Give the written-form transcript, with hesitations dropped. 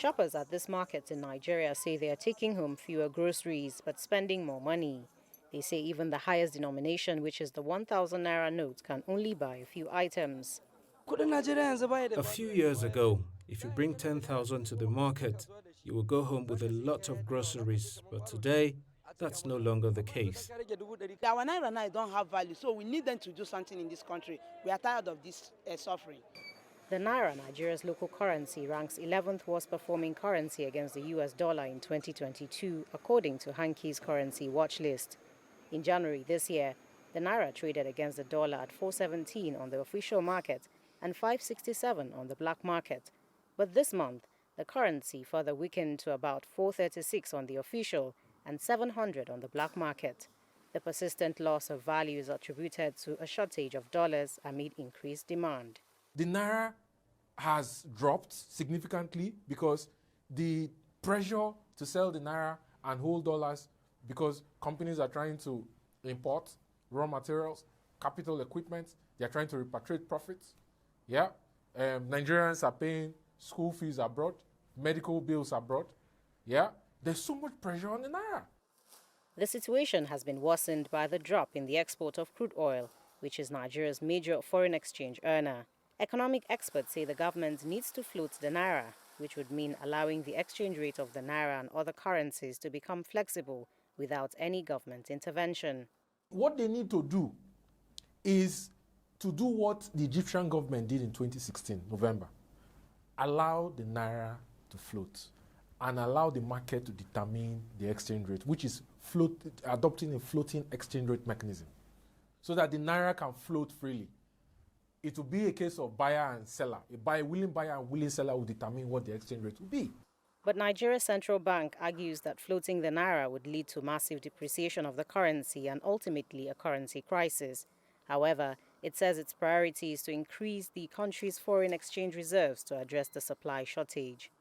Shoppers at this market in Nigeria say they are taking home fewer groceries but spending more money. They say even the highest denomination, which is the 1,000 Naira note, can only buy a few items. A few years ago, if you bring 10,000 to the market, you will go home with a lot of groceries. But today, that's no longer the case. Our Naira now don't have value, so we need them to do something in this country. We are tired of this suffering. The Naira, Nigeria's local currency, ranks 11th worst performing currency against the US dollar in 2022, according to Hankey's currency watch list. In January this year, the Naira traded against the dollar at 417 on the official market and 567 on the black market. But this month, the currency further weakened to about 436 on the official and 700 on the black market. The persistent loss of value is attributed to a shortage of dollars amid increased demand. The Naira has dropped significantly because the pressure to sell the Naira and hold dollars, because companies are trying to import raw materials, capital equipment, they're trying to repatriate profits. Yeah, Nigerians are paying school fees abroad, medical bills abroad. Yeah, there's so much pressure on the Naira. The situation has been worsened by the drop in the export of crude oil, which is Nigeria's major foreign exchange earner. Economic experts say the government needs to float the Naira, which would mean allowing the exchange rate of the Naira and other currencies to become flexible without any government intervention. What they need to do is to do what the Egyptian government did in 2016, November. Allow the Naira to float and allow the market to determine the exchange rate, which is adopting a floating exchange rate mechanism, so that the Naira can float freely. It will be a case of buyer and seller. A willing buyer and willing seller will determine what the exchange rate will be. But Nigeria's central bank argues that floating the Naira would lead to massive depreciation of the currency and ultimately a currency crisis. However, it says its priority is to increase the country's foreign exchange reserves to address the supply shortage.